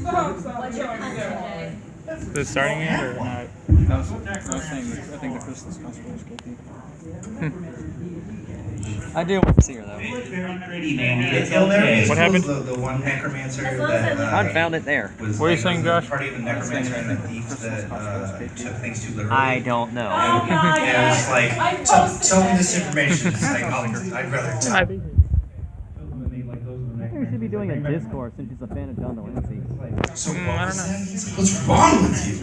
What's your punch, Jay? Is it starting yet or not? No, I was saying that I think the Christmas Gospel is good. I do want to see her though. What happened? The one necromancer that I found it there. was What are you like, saying, was Josh? Part of the necromancer and the thief that took things too literally. I don't know. And it was like, tell me this information. It's like, oh, I'd rather tell. I think we should be doing a Discord since she's a fan of John Delancey. So I don't know. what's wrong with you?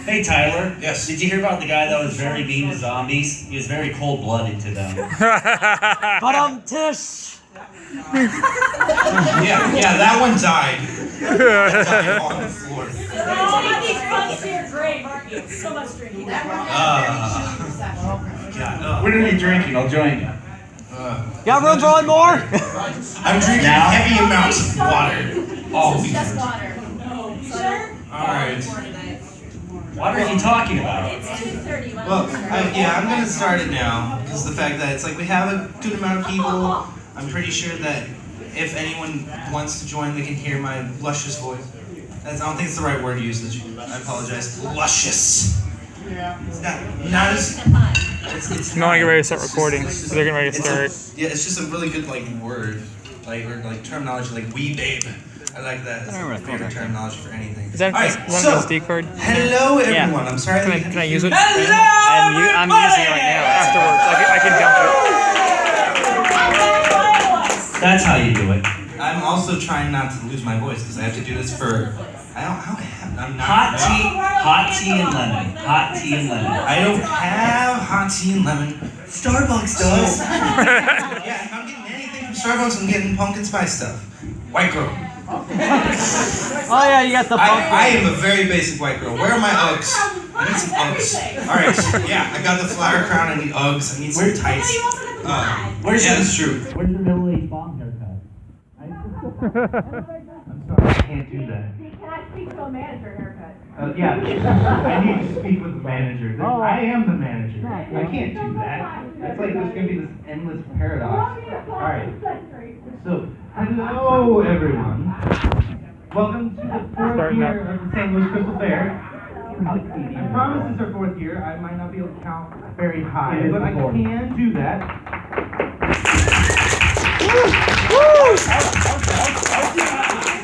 Hey Tyler. Yes. Did you hear about the guy that was very mean to zombies? He was very cold-blooded to them. But tish. Yeah, that one died. Died on the floor. Oh, these punks here great, aren't you? So much drinking. We're gonna be drinking. I'll join you. Got room for one more? I'm drinking heavy amounts of water. All week. Just water. No. Sure? Alright. What are you talking about? It's 2:30. Well, I'm gonna start it now. Because the fact that it's like we have a good amount of people. I'm pretty sure that if anyone wants to join, they can hear my luscious voice. I don't think it's the right word usage. I apologize. Luscious. It's not as. It's I'm going to get ready to start recording. So they're getting ready to start. It's just a really good word, or terminology, like "wee babe." I like that. It's my favorite terminology for anything. Is that All right, one of so, those D card? hello everyone. I'm sorry. Can I use it? I'm using it right now. Afterwards, I can dump it. That's how you do it. I'm also trying not to lose my voice because I have to do this for. I'm not. Hot tea and lemon. Hot tea and lemon. I don't have hot tea and lemon. Starbucks does. Yeah, if I'm getting anything from Starbucks, I'm getting pumpkin spice stuff. White girl. Oh yeah, you got the I am a very basic white girl. Where are my Uggs? I need some Uggs. Alright, yeah, I got the flower crown, I need Uggs, I need some tights. That's true. Where's your middle-aged mom haircut? I'm sorry, I can't do that. Can I speak to a manager haircut? Yeah, I need to speak with the manager. I am the manager. I can't do that. That's like there's gonna be this endless paradox. Alright. So, hello everyone. Welcome to the fourth year of the St. Louis Crystal Fair. I promise it's our fourth year. I might not be able to count very high, but I can do that.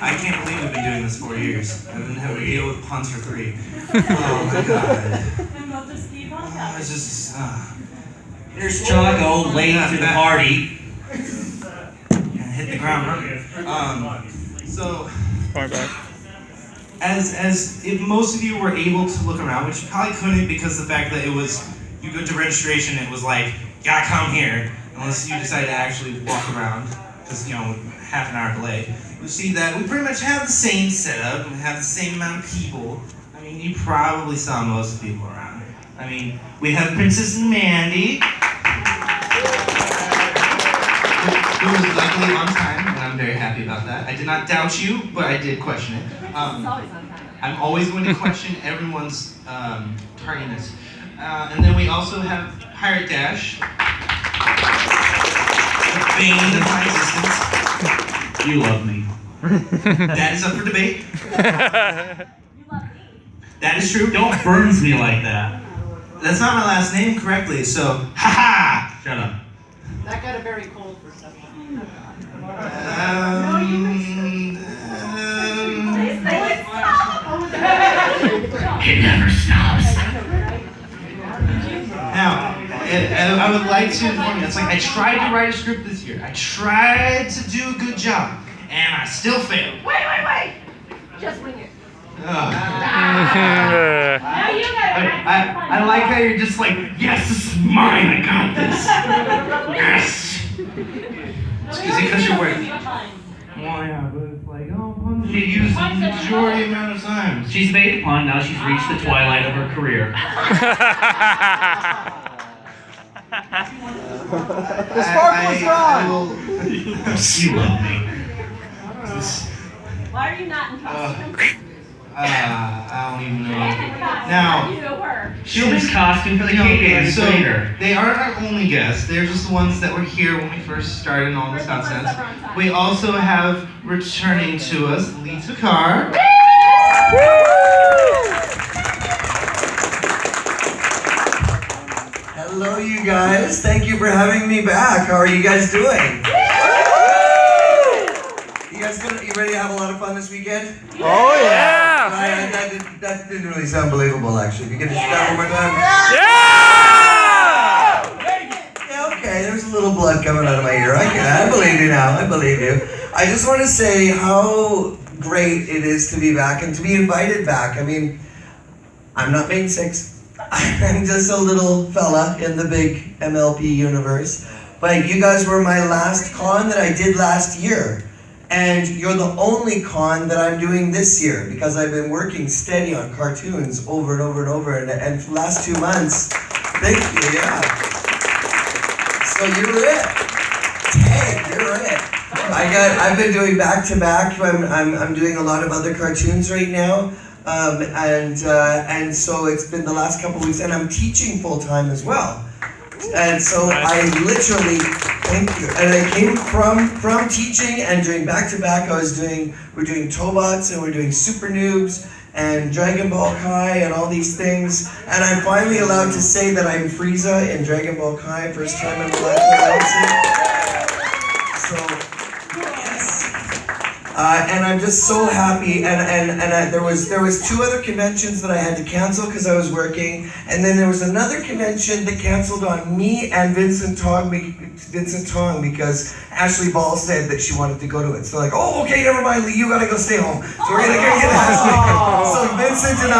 I can't believe we've been doing this 4 years. I've been having to deal with puns for 3. Oh my god. It's just, Here's Chaco late to the party. hit the ground running. So, Going back. as if most of you were able to look around, which you probably couldn't because the fact that it was, you go to registration, it was like, gotta come here, unless you decide to actually walk around, because, half an hour delay. You see that we pretty much have the same setup, we have the same amount of people. I mean, you probably saw most of the people around. I mean, we have Princess Mandy, who was luckily on time, and I'm very happy about that. I did not doubt you, but I did question it. I'm always going to question everyone's tardiness. And then we also have Pirate Dash, the bane of my existence. You love me. That is up for debate. That is true. Don't burns me like that. That's not my last name correctly, so ha-ha! Shut up. That got a very cold for some. It never stops. Now, I would like to inform you, it's like I tried to write a script this year. I tried to do a good job, and I still failed. Wait! Just wing it. Ugh. Now you got I like how you're just like, yes, this is mine, I got this. Yes. Is it because you're working? Well, yeah, but it's like, she used the majority amount of time. She's made the pun, now she's reached the twilight of her career. The sparkle is gone! You love me. Why are you not in costume? I don't even know. Now, Children's costume for the K-Days so later. they aren't our only guests. They're just the ones that were here when we first started and all this nonsense. We also have returning to us, Lita Carr. Hello, you guys. Thank you for having me back. How are you guys doing? You ready to have a lot of fun this weekend? Oh yeah! That didn't really sound believable, actually. You can just that one more time? Yeah, okay. There's a little blood coming out of my ear. I believe you now. I believe you. I just want to say how great it is to be back and to be invited back. I mean, I'm not main six. I'm just a little fella in the big MLP universe. But you guys were my last con that I did last year. And you're the only con that I'm doing this year because I've been working steady on cartoons over and over and over. And for the last 2 months, thank you, yeah. So you're it. Dang, you're it. I've been doing back to back. I'm doing a lot of other cartoons right now. And so it's been the last couple weeks, and I'm teaching full time as well. And so I literally, thank you. And I came from teaching and doing back to back. We're doing Tobots and we're doing Super Noobs and Dragon Ball Kai and all these things. And I'm finally allowed to say that I'm Frieza in Dragon Ball Kai, first time in my life. So, yes. And I'm just so happy. And there was 2 other conventions that I had to cancel because I was working, and then there was another convention that canceled on me and Vincent Tong because Ashley Ball said that she wanted to go to it. So like, oh, okay, never mind, Lee, you gotta go stay home. So we're gonna go get Ashley. So Vincent and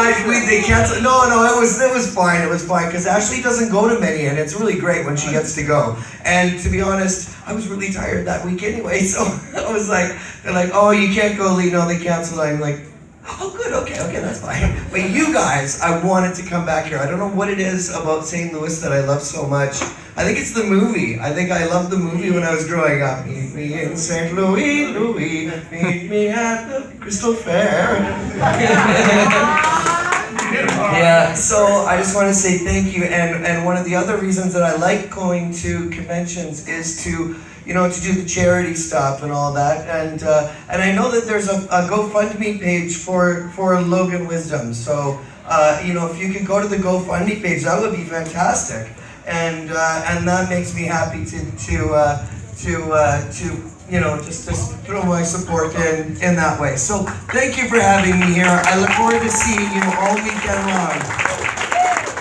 they canceled. No, it was fine. It was fine because Ashley doesn't go to many, and it's really great when she gets to go. And to be honest, I was really tired that week anyway. So I was like, they're like, oh, you can't go, Lee. No, they canceled. I'm like, oh, good. Okay, that's fine. But you guys, I wanted to come back here. I don't know what it is about St. Louis that I love so much. I think it's the movie. I think I loved the movie when I was growing up. Meet me in St. Louis, meet me at the Crystal Fair. Yeah, so I just want to say thank you. And one of the other reasons that I like going to conventions is to do the charity stuff and all that. And I know that there's a GoFundMe page for Logan Wisdom. So, if you could go to the GoFundMe page, that would be fantastic. And that makes me happy just throw my support in that way. So thank you for having me here. I look forward to seeing you all weekend long.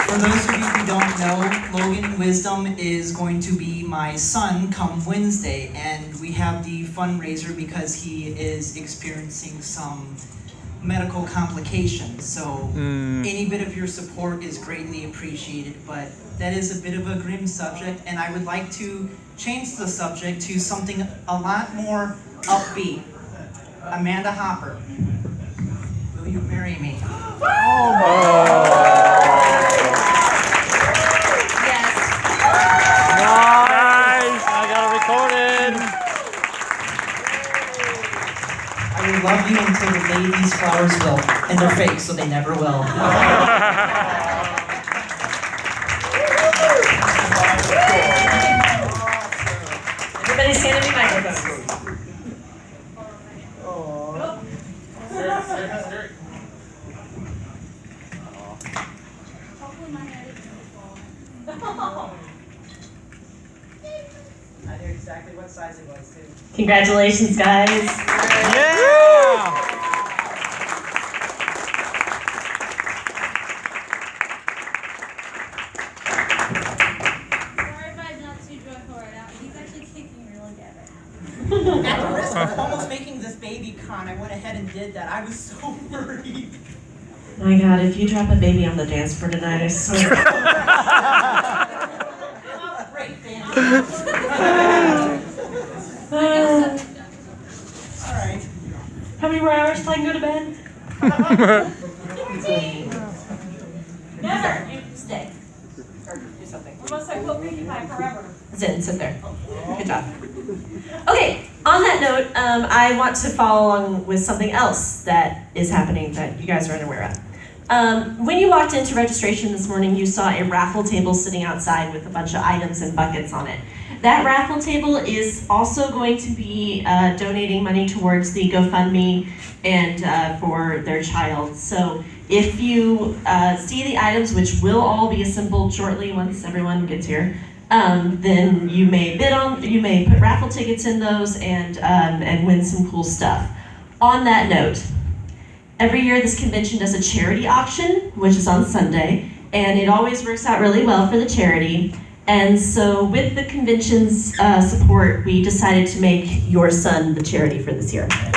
For those of you who don't know, Logan Wisdom is going to be my son come Wednesday, and we have the fundraiser because he is experiencing some medical complications. So any bit of your support is greatly appreciated, but that is a bit of a grim subject, and I would like to change the subject to something a lot more upbeat. Amanda Hopper, will you marry me? Nice! I got it recorded. I will love you until the day these flowers will, and they're fake, so they never will. Everybody's handing me microphones. I knew exactly what size it was, too. Congratulations, guys. Yeah! At the risk of almost making this baby con, I went ahead and did that. I was so worried. My God, if you drop a baby on the dance floor tonight, I swear. Great dance. All right. How many more hours till I can go to bed? Never. You stay. Or do something. Unless I will be by forever. Sit there. Good job. Okay. on that note, I want to follow along with something else that is happening that you guys are unaware of. When you walked into registration this morning, you saw a raffle table sitting outside with a bunch of items and buckets on it. That raffle table is also going to be donating money towards the GoFundMe and for their child. So if you see the items, which will all be assembled shortly once everyone gets here, then you may put raffle tickets in those and win some cool stuff. On that note, every year this convention does a charity auction, which is on Sunday, and it always works out really well for the charity. And so with the convention's support, we decided to make your son the charity for this year. Nice.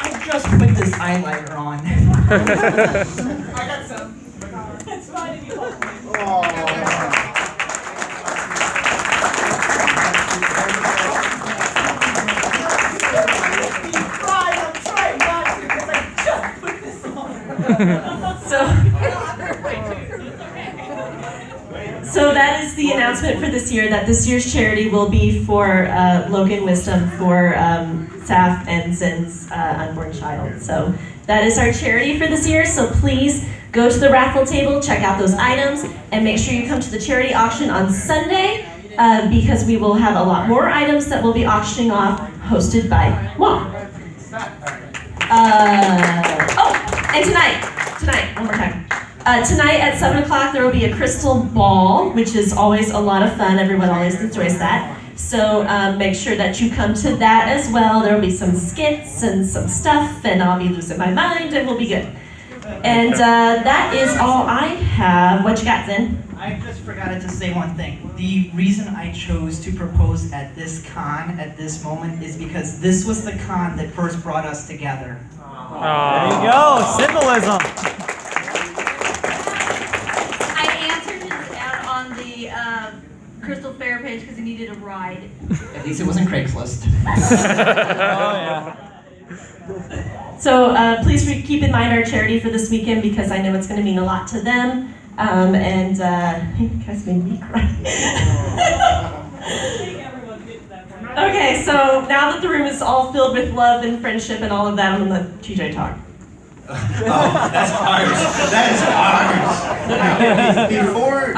I just put this eyeliner on. I got some. It's fine if you want. I'm trying not to because I just put this on. So that is the announcement for this year, that this year's charity will be for Logan Wisdom for Saf and Zin's unborn child. So that is our charity for this year. So please go to the raffle table, check out those items, and make sure you come to the charity auction on Sunday because we will have a lot more items that we'll be auctioning off, hosted by Mom. And tonight, one more time. Tonight at 7 o'clock there will be a crystal ball, which is always a lot of fun. Everyone always enjoys that. So make sure that you come to that as well. There will be some skits and some stuff, and I'll be losing my mind, and we'll be good. And that is all I have. What you got, Zin? I just forgot to say one thing. The reason I chose to propose at this con at this moment is because this was the con that first brought us together. There you go, symbolism. I answered his ad on the Crystal Fair page because he needed a ride. At least it wasn't Craigslist. Oh yeah. So please keep in mind our charity for this weekend because I know it's going to mean a lot to them. And you guys made me cry. Okay, so now that the room is all filled with love and friendship and all of that, I'm going to let TJ talk. Oh, that's ours. That is ours. Before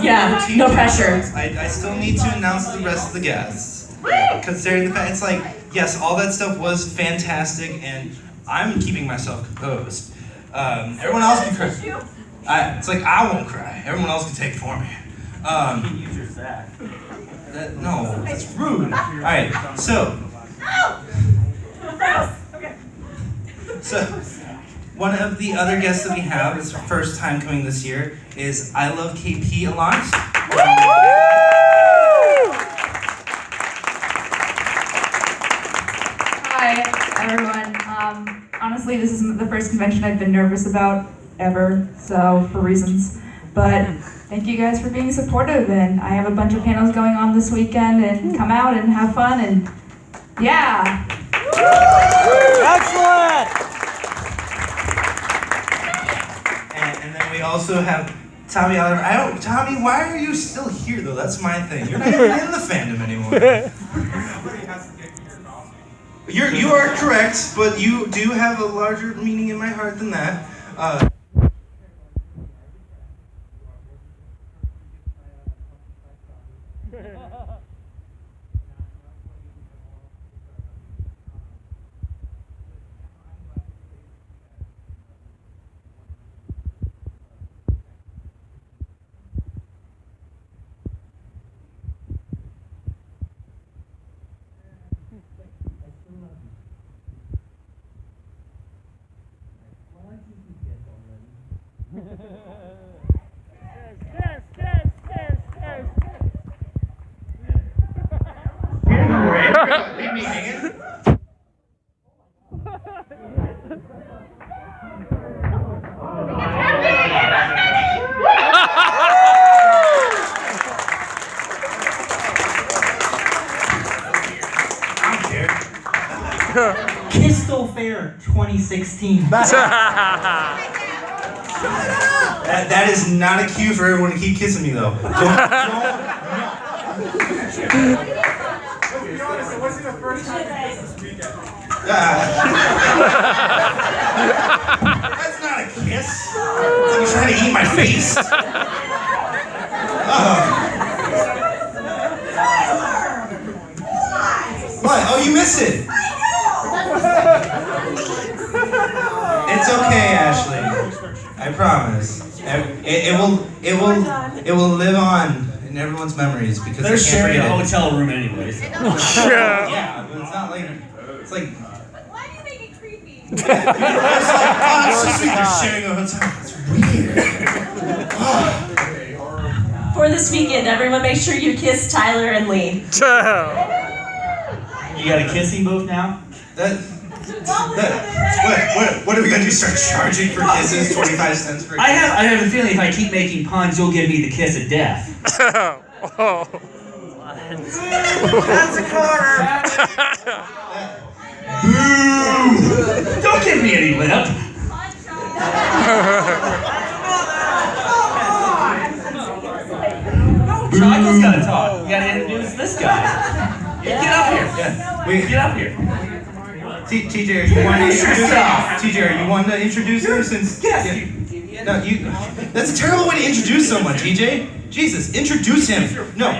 yeah, TJ no pressure. talks, I still need to announce the rest of the guests. Considering the fact, it's like, yes, all that stuff was fantastic, and I'm keeping myself composed. Everyone else can cry. It's like, I won't cry. Everyone else can take it for me. You can use your sack. No, that's rude. Alright, so. So, one of the other guests that we have, it's our first time coming this year, is I Love KP Alliance. Hi, everyone. Honestly, this isn't the first convention I've been nervous about ever, so for reasons. But thank you guys for being supportive, and I have a bunch of panels going on this weekend, and come out and have fun, and yeah. Excellent. And then we also have Tommy Oliver. Tommy, why are you still here though? That's my thing. You're not even in the fandom anymore. You are correct, but you do have a larger meaning in my heart than that. Leave me hanging. Crystal Fair 2016. That is not a cue for everyone to keep kissing me, though. Don't. What's your first time this weekend? That's not a kiss. It's like you're trying to eat my face. What? Oh, you missed it. It's okay, Ashley. I promise. It will live on in everyone's memories because they're sharing a forget it. hotel room anyways. Yeah, but it's not like it's like. Why do you make it creepy? It's like, oh, it's so sweet. They're sharing a hotel. It's weird. For this weekend, everyone make sure you kiss Tyler and Lee. You got a kissing booth now? What are we gonna do? Start charging for kisses? 25 cents for a kiss? I have a feeling if I keep making puns, you'll give me the kiss of death. That's a quarter. Boo! Don't give me any lip. Michael's gotta talk. You gotta introduce this guy. Get up here. Get up here. TJ, are you one to introduce yourself? TJ, are you one to introduce her since? Yes. No, you. That's a terrible way to introduce someone, TJ. Jesus, introduce him. No.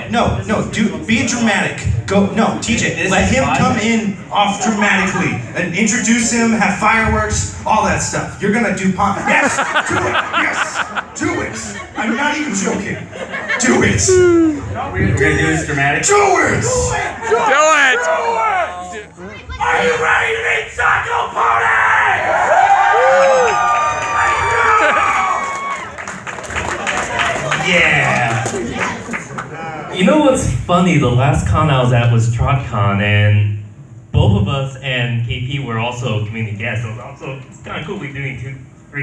Be dramatic. No, TJ, let him come in off dramatically and introduce him. Have fireworks, all that stuff. You're gonna do pop. Yes, do it. Yes, do it. I'm not even joking. Do it. We're gonna do this dramatic. Do it. Do it! Are you ready to meet Taco Party? Yeah. You know what's funny? The last con I was at was TrotCon, and both of us and KP were also community guests. So it's kind of cool we doing two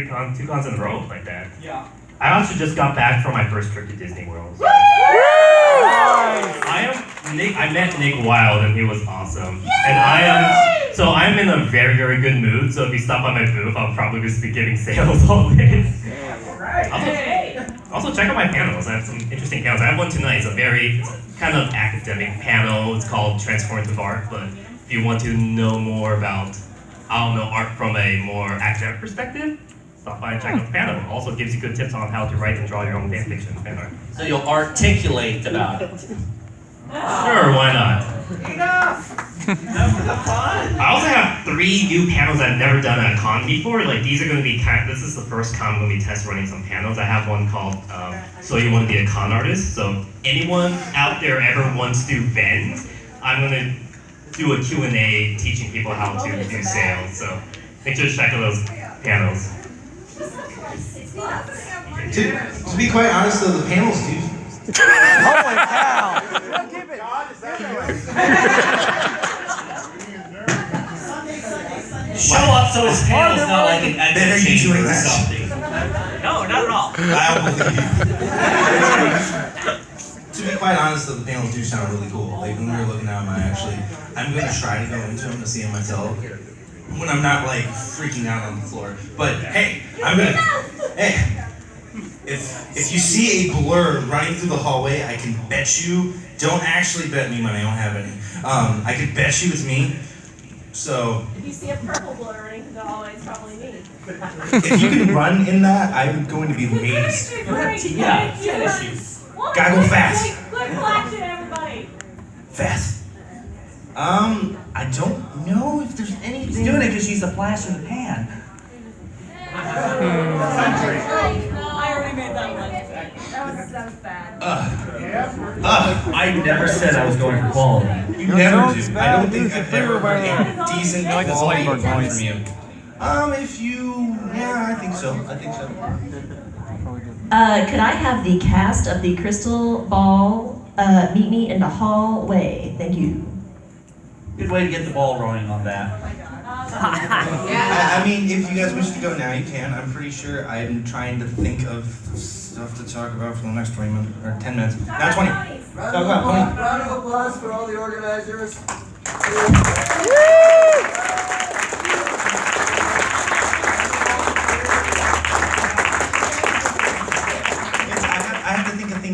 cons in a row like that. Yeah. I also just got back from my first trip to Disney World. So. I met Nick Wilde and he was awesome. And I'm in a very, very good mood. So if you stop by my booth, I'll probably just be giving sales all day. Also check out my panels. I have some interesting panels. I have one tonight. It's a kind of academic panel. It's called Transformative Art. But if you want to know more about, art from a more academic perspective, stop by and check out the panel. It also gives you good tips on how to write and draw your own fan fiction fan art. So you'll articulate about it. Sure, why not? Enough of the fun. I also have 3 new panels I've never done at a con before. Like these are going to be this is the first con I'm going to be test running some panels. I have one called So You Want to Be a Con Artist. So anyone out there ever wants to vend, I'm going to do a Q&A teaching people how to do sales. So make sure to check out those panels. To be quite honest though, the panels do. Holy cow! Show up so his panel's not like an Better you chamber doing or that. something. No, not at all. I believe you. To be quite honest though, the panels do sound really cool. Like when we were looking at them, I'm gonna try to go into them to see them myself. When I'm not like freaking out on the floor. But hey, if you see a blur running through the hallway, I can bet you, don't actually bet me money, I don't have any. I can bet you it's me. So If you see a purple blur running through the hallway, it's probably me. if you can run in that, I'm going to be amazed. Yeah. Gotta go fast. Quick action, everybody. Fast. I don't know if there's anything. He's doing it because she's a flash in the pan. I already made that one. That was bad. I never said I was going for quality. You never do. I don't think I've ever heard a decent Like the quality Slightboard from from you. I think so. Could I have the cast of the Crystal Ball meet me in the hallway? Thank you. Good way to get the ball rolling on that. I mean, if you guys wish to go now, you can. I'm pretty sure I'm trying to think of stuff to talk about for the next 20 minutes, or 10 minutes. Now 20. Talk about pony. Round of applause for all the organizers.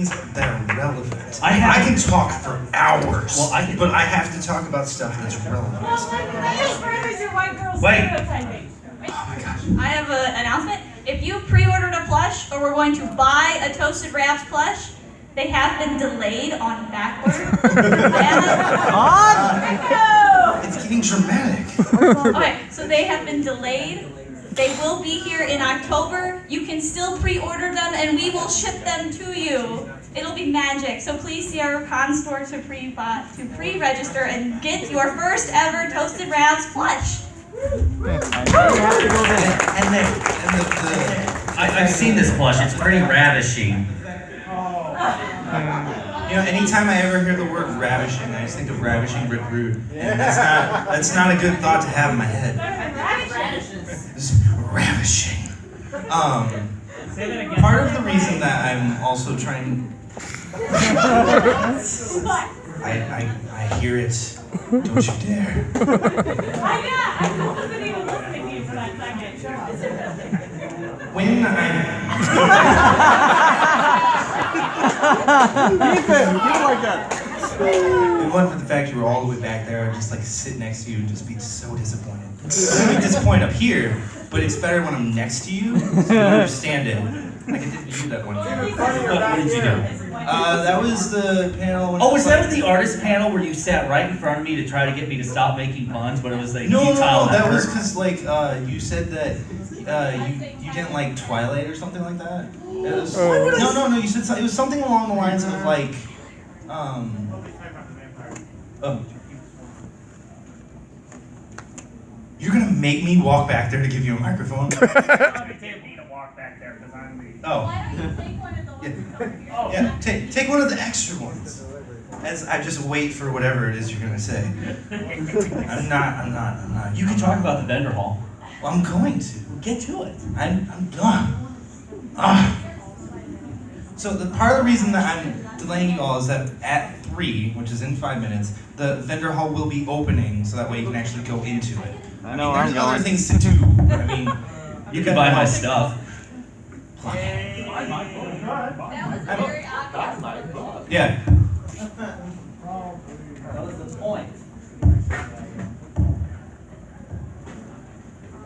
things that are relevant. I can talk for hours, Well, but I have to talk about stuff that's relevant. Wait. I have an announcement. If you pre-ordered a plush or were going to buy a Toasted Wraps plush, they have been delayed on backward. It's getting dramatic. Okay, so they have been delayed. They will be here in October. You can still pre-order them and we will ship them to you. It'll be magic. So please see our con store to pre-register and get your first ever Toasted Wraps plush. I've seen this plush. It's pretty ravishing. You know, anytime I ever hear the word ravishing, I just think of ravishing Rick Rude. And that's not a good thought to have in my head. It's ravishing. Part of the reason that I'm also trying... I hear it. Don't you dare. I wasn't even listening to you for that second. When Keep it like that. It wasn't for the fact you were all the way back there, I'd just like sit next to you and just be so disappointed. I'd be disappointed up here, but it's better when I'm next to you, so you understand it. Like I didn't do that one year. What did you do? That was the panel. Oh, was that the artist panel where you sat right in front of me to try to get me to stop making puns, but it was like No, futile that effort? was because like you said that you didn't like Twilight or something like that. It was, no. You said it was something along the lines of like you're gonna make me walk back there to give you a microphone? Oh. Yeah, take one of the extra ones. As I just wait for whatever it is you're gonna say. I'm not. You can talk about the vendor hall. Well, I'm going to. Get to it. I'm done. So the part of the reason that I'm delaying you all is that at 3, which is in 5 minutes, the vendor hall will be opening, so that way you can actually go into it. I know there's I'm other going. things to do. I mean, You can buy my stuff. Yeah. That was the point.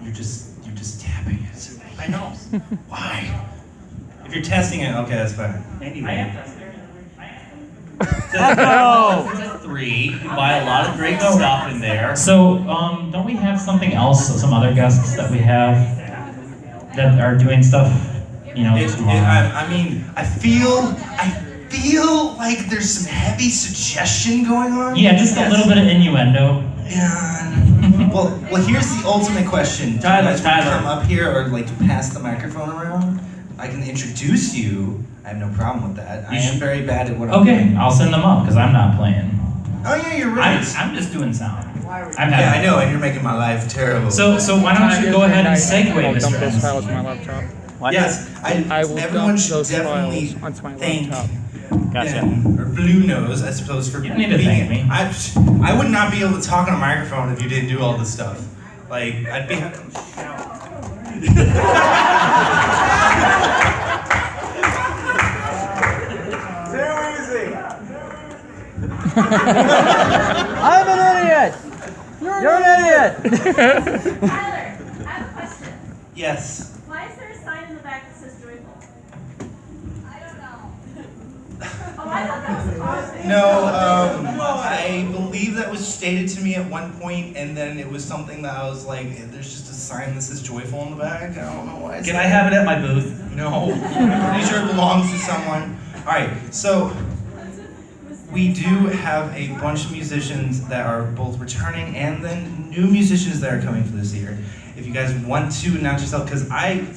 You're just tapping it. I know. Why? If you're testing it, okay, that's fine. Anyway. No. It's a 3. You buy a lot of great stuff in there. So, don't we have something else, some other guests that we have that are doing stuff, you know, tomorrow? I mean, I feel like there's some heavy suggestion going on. Yeah, just a little bit of innuendo. Yeah. Well, here's the ultimate question. Tyler. Come up here or like pass the microphone around. I can introduce you. I have no problem with that. I am very bad at what I'm Okay, doing. I'll send them up because I'm not playing. Oh yeah, you're right. I'm just doing sound. Yeah, I know, and you're making my life terrible. So why don't you go ahead and segue, I'll dump Mr. those MC? files on my laptop. Yes, I will everyone dump should those definitely files onto my thank laptop. Gotcha. them, or Blue Nose, I suppose, for You don't need to thank me. I would not be able to talk on a microphone if you didn't do all this stuff. Like, I'd be. I'm an idiot! You're an idiot! Tyler, I have a question. Yes. Why is there a sign in the back that says joyful? I don't know. Oh, I thought that was awesome. No, I believe that was stated to me at one point, and then it was something that I was like, there's just a sign that says joyful in the back. I don't know why. Can I have it at my booth? No. I'm pretty sure it belongs to someone. Alright, so we do have a bunch of musicians that are both returning and then new musicians that are coming for this year. If you guys want to announce yourself, because I'm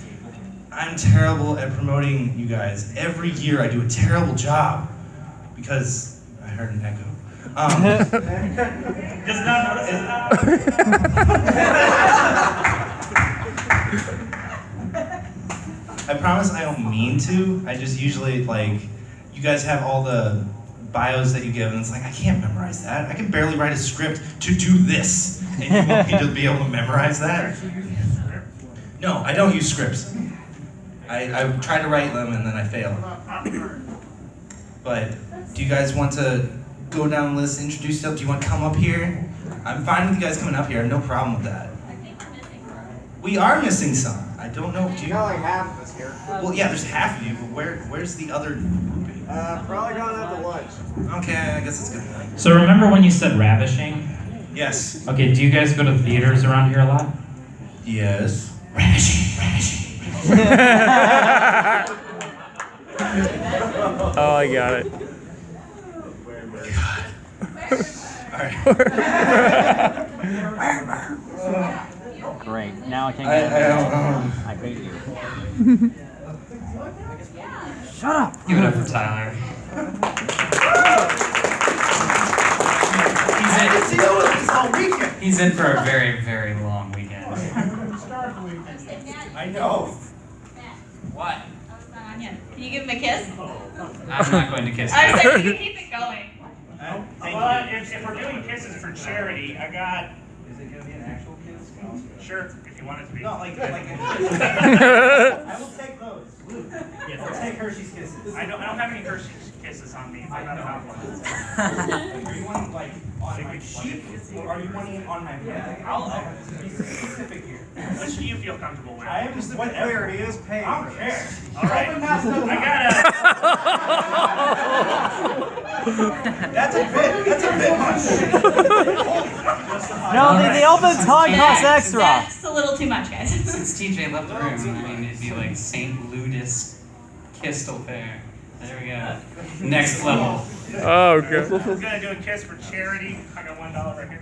terrible at promoting you guys. Every year I do a terrible job because I heard an echo. I promise I don't mean to. I just usually like, you guys have all the bios that you give, and it's like, I can't memorize that. I can barely write a script to do this, and you want me to be able to memorize that? No, I don't use scripts. I try to write them, and then I fail. But do you guys want to go down the list, introduce yourself? Do you want to come up here? I'm fine with you guys coming up here. I have no problem with that. We are missing some. I don't know. Do you Got like half of us here. Well, yeah, there's half of you, but where's the other grouping? Probably gone out to lunch. Okay, I guess it's good. So remember when you said ravishing? Yes. Okay, do you guys go to theaters around here a lot? Yes. Ravishing. Oh, I got it. Great. Now I can't get it. I hate you. Shut up. Give it up for Tyler. He's in for a very, very long weekend. I know. What? Can you give him a kiss? I'm not going to kiss I was him. like, you can keep it going. Well, if we're doing kisses for charity, I got. Is it gonna be an actual kiss? Sure, if you want it to be. No, like. I will take those. Yes, I'll take Hershey's kisses. I don't have any Hershey's kisses on me. I don't have one. Are you wanting like on my cheek, or are you wanting it on my head? I'll be specific here. Which do you feel comfortable with? I am just whatever he is paying. I don't care. All right. I That's a bit much. No, the open tongue costs extra. That's a little too much, guys. Since TJ left the room, I mean, it'd be like St. Ludus Kistel Fair. There we go. Next level. Oh, okay. I'm gonna do a kiss for charity. I got $1 right here.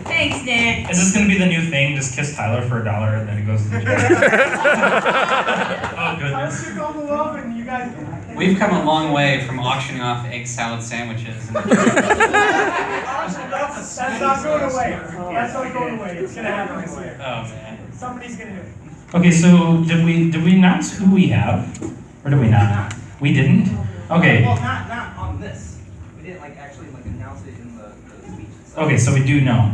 Thanks, Nick. Is this gonna be the new thing? Just kiss Tyler for $1 and then it goes to the Oh goodness. We've come a long way from auctioning off egg salad sandwiches. That's not going away. That's not going away. It's gonna happen anyway. Oh man. Somebody's gonna do it. Okay, so did we announce who we have? Or did we not? We didn't? Okay. Well, not on this. We didn't like actually like announce it in the speech. Okay, so we do know.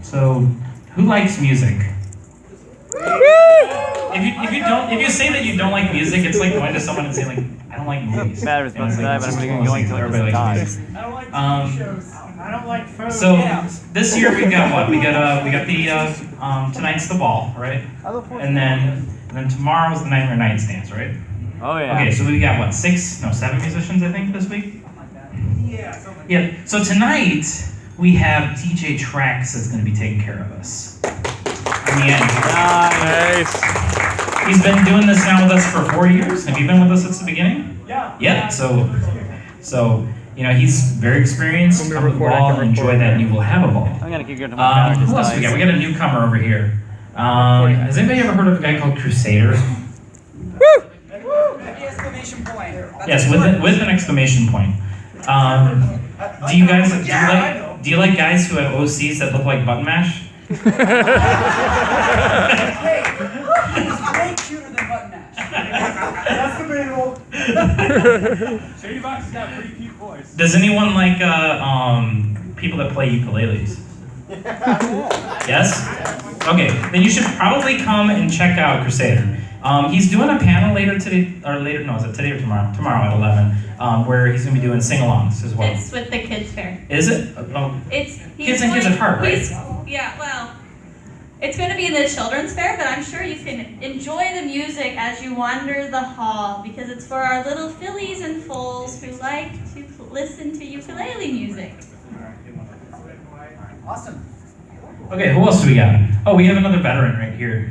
So who likes music? If you say that you don't like music, it's like going to someone and saying like, I don't like movies. Bad response to that, but I'm going to everybody likes music. I don't like shows. I don't like food. So this year we got what? We got the tonight's the ball, right? And then tomorrow's the Nightmare Nightstands, right? Oh yeah. Okay, so we got what, 7 musicians I think this week? Yeah. So tonight we have DJ Trax that's going to be taking care of us. In the end. Nice. He's been doing this now with us for 4 years. Have you been with us since the beginning? Yeah. Yeah. So you know he's very experienced. Come to the ball and enjoy that, and you will have a ball. I'm gonna keep going to my Who else we got? We got a newcomer over here. Has anybody ever heard of a guy called Crusader? Exclamation point. Yes, with an exclamation point. Do you like guys who have OCs that look like button mash? Hey, he's way cuter than Button Mash. That's debatable. Shady Box has got pretty cute voice. Does anyone like people that play ukuleles? Yes? Okay, then you should probably come and check out Crusader. He's doing a panel later today, is it today or tomorrow? Tomorrow at 11, where he's going to be doing sing-alongs as well. It's with the kids fair. Is it? Oh, It's Kids and Kids at Heart, right? Yeah, well, it's going to be in the children's fair, but I'm sure you can enjoy the music as you wander the hall because it's for our little fillies and foals who like to listen to ukulele music. Awesome. Okay, who else do we got? Oh, we have another veteran right here.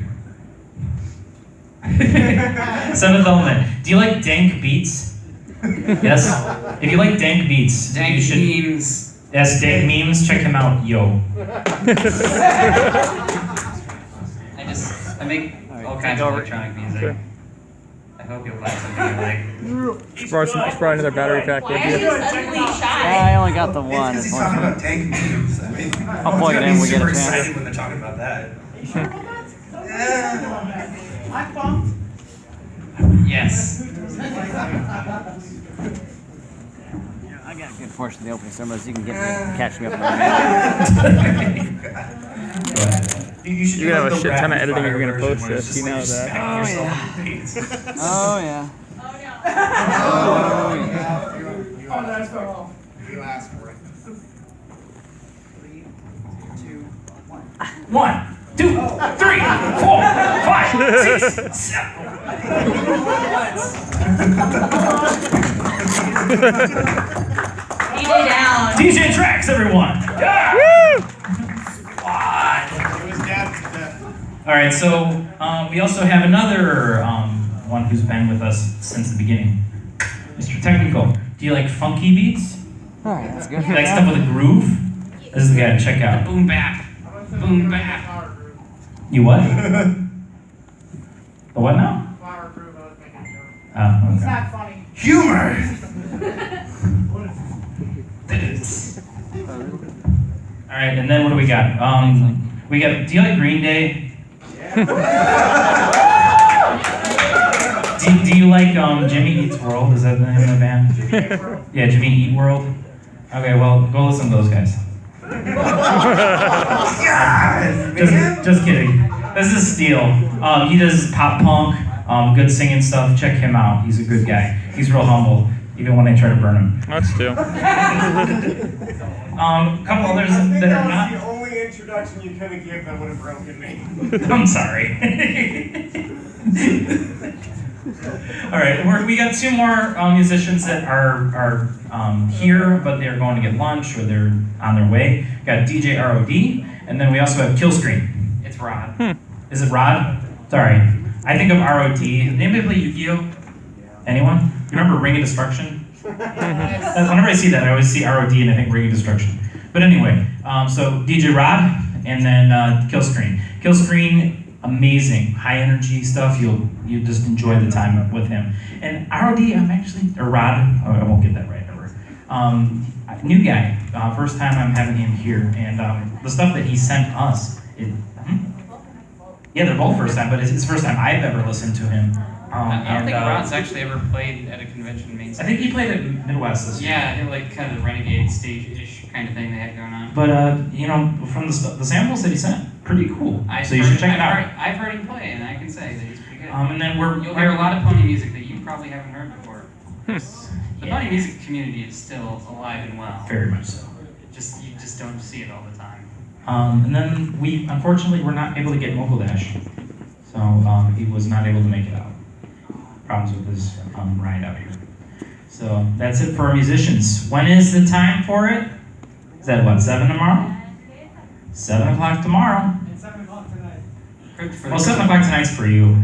7th Element. Do you like dank beats? Yes? If you like dank beats, Dank you should... memes. Yes, dank memes. Check him out, yo. I make all kinds of electronic music. Okay. I hope you'll find something you like. Just brought another battery pack Why with are you. you suddenly shy? I only got the one. It's because he's talking about tank memes. I mean, I'll plug it in when we get a super chance. excited when they're talking about that. I'm pumped. Yes. I got a good portion of the opening ceremony, so you can catch me up in a minute. Go ahead. You should You're do gonna like have a the shit ton of rapid editing fire you're gonna version post where it's this, just you like know you're that. smacking yourself in the face. Oh yeah. Oh, that's far off. You asked for it. 3, 2, 1. 1, 2, 3, 4, 5, 6, 7. DJ down. DJ tracks, everyone. Yeah. Squad. It was death to death. All right, so we also have another one who's been with us since the beginning, Mr. Technical. Do you like funky beats? All right, that's good. You like stuff with a groove? This is the guy to check out. Boom bap. Boom bap. You what? The what now? Flower groove, I was making a joke. Oh, It's okay. not funny. Humor! All right, and then what do we got? We got. Do you like Green Day? do you like Jimmy Eats World? Is that the name of the band? Yeah, Jimmy Eat World. Okay, well, go listen to those guys. Just kidding. This is Steele. He does pop punk, good singing stuff. Check him out. He's a good guy. He's real humble, even when they try to burn him. That's true. A couple others that are not. That was the only introduction you could have given that would have broken me. I'm sorry. All right, we got two more musicians that are here, but they're going to get lunch or they're on their way. We got DJ ROD, and then we also have Killscreen. It's Rod. Is it Rod? Sorry. I think of ROD. Did anybody play Yu-Gi-Oh? Anyone? You remember Ring of Destruction? Whenever I see that, I always see ROD and I think Ring of Destruction. But anyway, so DJ Rod and then Killscreen. Killscreen, amazing, high energy stuff. You just enjoy the time with him. And ROD, Rod. Oh, I won't get that right ever. New guy. First time I'm having him here, and the stuff that he sent us. Yeah, they're both first time, but it's his first time I've ever listened to him. I don't think Rod's actually ever played at a convention main stage. I think he played at Midwest this year. Yeah, like kind of the Renegade stage-ish kind of thing they had going on. But from the samples that he sent, pretty cool. So you should check it out. I've heard him play, and I can say that he's pretty good. And then you'll hear a lot of pony music that you probably haven't heard before. The pony music community is still alive and well. Very much so. You just don't see it all the time. And then we unfortunately were not able to get Mogul Dash, so he was not able to make it out. Problems with his ride out here. So that's it for our musicians. When is the time for it? Is that what, 7 tomorrow? 7 o'clock tomorrow. It's 7 o'clock tonight. Well, 7 o'clock tonight's for you.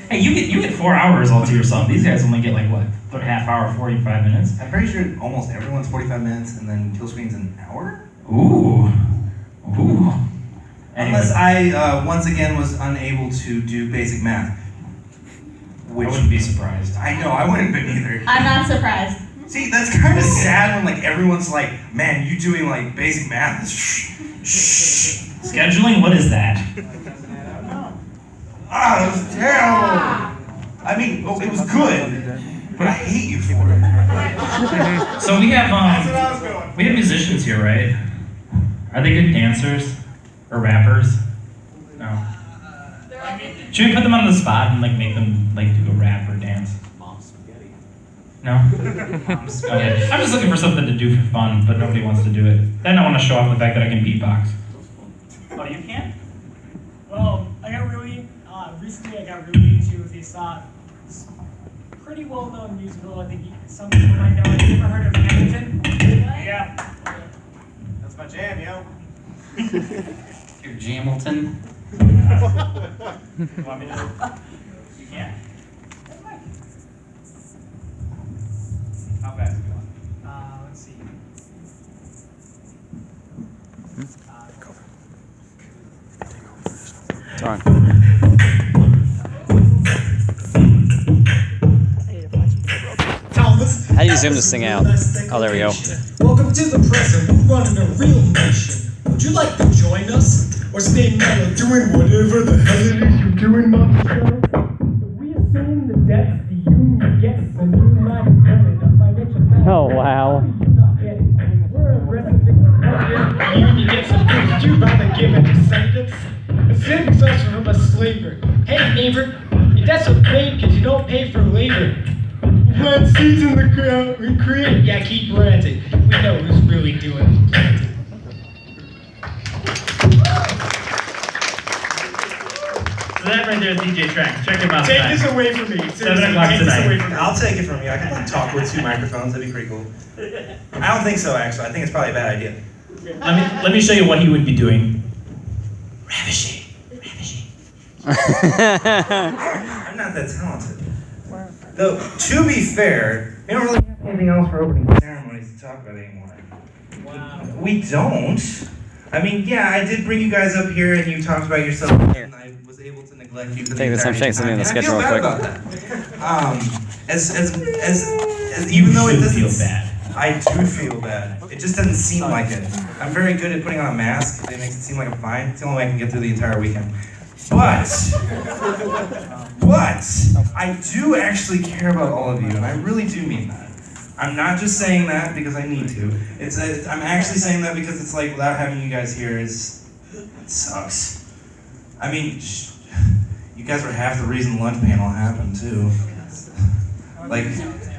Hey, you get 4 hours all to yourself. These guys only get like what, half hour, 45 minutes. I'm pretty sure almost everyone's 45 minutes and then Killscreen's an hour? Ooh. Unless I, once again, was unable to do basic math. Which I wouldn't be surprised. I know, I wouldn't be either. I'm not surprised. See, that's kind of sad when like everyone's like, man, you doing like basic math? Shh. Scheduling? What is that? Ah, that was terrible. I mean, it was good, but I hate you for it. So we have That's what I was going. we have musicians here, right? Are they good dancers or rappers? No. Should we put them on the spot and like make them like do a rap or dance? No? Okay. I'm just looking for something to do for fun, but nobody wants to do it. Then I want to show off the fact that I can beatbox. Oh, you can't? Well, recently I got really into this pretty well-known musical. I think some people might know it. You ever heard of Hamilton? Yeah. That's my jam, yo. You're Jamilton. You want me to? You can't. How fast is it going? Let's see. It's on. How do you zoom this thing out? Oh, there we go. Welcome to the present. We're running a real nation. Would you like to join us? Or stay mellow doing whatever the hell it is you're doing, motherfucker? We assume the debts the union gets, and you might inherit a financial matter. Oh, wow. We're aggressive. The union gets some things too, paid because you don't pay for labor. Plant seeds in the ground and create. Yeah, keep planting. We know who's really doing planting. So that right there is DJ Track. Check him out. Take tonight. this away from me. 7 o'clock Take this away tonight. from me. I'll take it from you. I can talk with 2 microphones. That'd be pretty cool. I don't think so, actually. I think it's probably a bad idea. Let me show you what he would be doing. Ravishing. I'm not that talented. Though, to be fair, we don't really have anything else for opening ceremonies to talk about anymore. Wow. We don't. I mean, yeah, I did bring you guys up here and you talked about yourself, and I was able to neglect you for the Take this, I'm entire checking something in the time, and schedule I real feel quick. bad about that. As even though it doesn't feel bad. I do feel bad. It just doesn't seem like it. I'm very good at putting on a mask. It makes it seem like I'm fine. It's the only way I can get through the entire weekend. But I do actually care about all of you, and I really do mean that. I'm not just saying that because I need to. I'm actually saying that because it's like without having you guys here it sucks. I mean, you guys were half the reason lunch panel happened too. Like.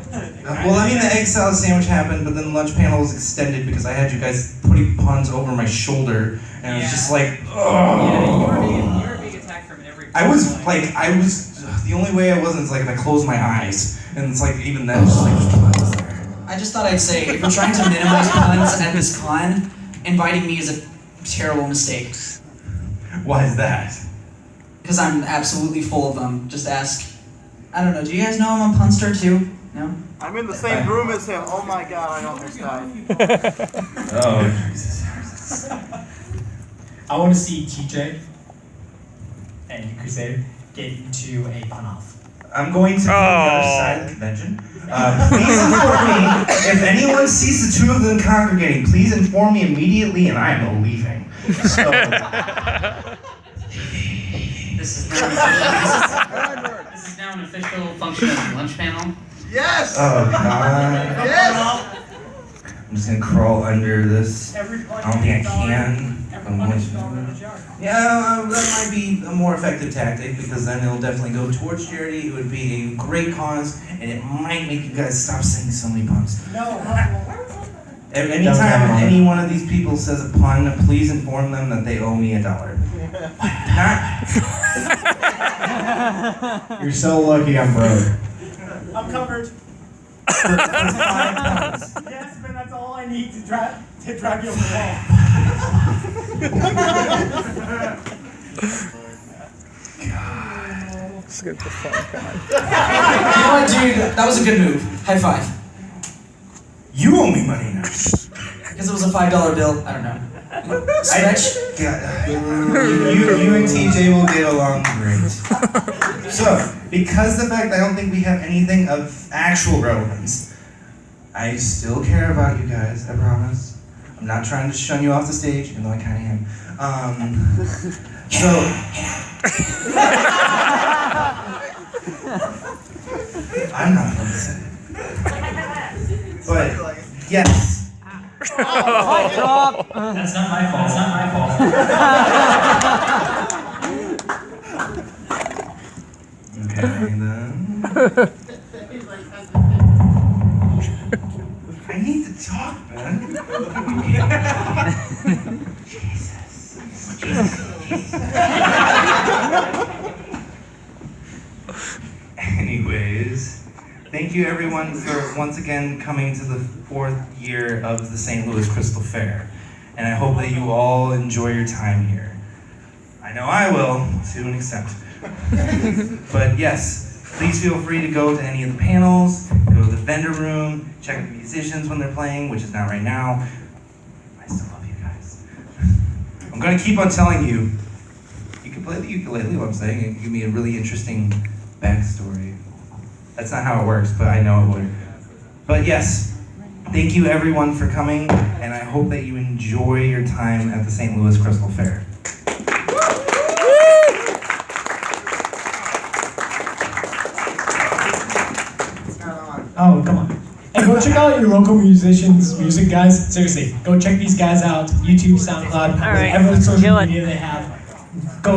Well, I mean, the egg salad sandwich happened, but then the lunch panel was extended because I had you guys putting puns over my shoulder, and it was just like, oh. Yeah, you were being attacked from every. The only way I wasn't is like if I closed my eyes, and it's like even then, it's just like there's puns there. I just thought I'd say, if we're trying to minimize puns at this con, inviting me is a terrible mistake. Why is that? Because I'm absolutely full of them. Just ask. I don't know. Do you guys know I'm a punster too? No? I'm in the same room as him. Oh my god, I almost died. Oh, Jesus. I want to see TJ and Crusader get into a pun off. I'm going to be on the other side of the convention. Please inform me. If anyone sees the 2 of them congregating, please inform me immediately, and I am leaving. So. This is now an official function of the lunch panel. Yes! Oh, God. Yes! I'm just going to crawl under this. I don't think I can. I'm going to. Yeah, that might be a more effective tactic because then it'll definitely go towards charity. It would be a great cause, and it might make you guys stop saying so many puns. Anytime any one of these people says a pun, please inform them that they owe me $1. You're so lucky I'm broke. I'm covered. Yes, but that's all I need to drag you over the wall. Let's get the fun part. You know what, dude? That was a good move. High five. You owe me money now. Because it was a $5 bill. I don't know. Stretch? You and TJ will get along great. So, because the fact I don't think we have anything of actual relevance, I still care about you guys, I promise. I'm not trying to shun you off the stage, even though I kind of am. I'm not going to say it. But, yes. That's not my fault. That's not my fault. Okay, then. I need to talk, man. Jesus. Anyways, thank you everyone for once again coming to the 4th year of the St. Louis Crystal Fair. And I hope that you all enjoy your time here. I know I will, to an extent. But yes, please feel free to go to any of the panels, go to the vendor room, check the musicians when they're playing, which is not right now. I still love you guys. I'm gonna keep on telling you, you can play the ukulele, what I'm saying, and give me a really interesting backstory. That's not how it works, but I know it would. But yes, thank you everyone for coming, and I hope that you enjoy your time at the St. Louis Crystal Fair. Oh, come on. Hey, go check out your local musicians' music, guys. Seriously, go check these guys out. YouTube, SoundCloud, whatever social media they have. Go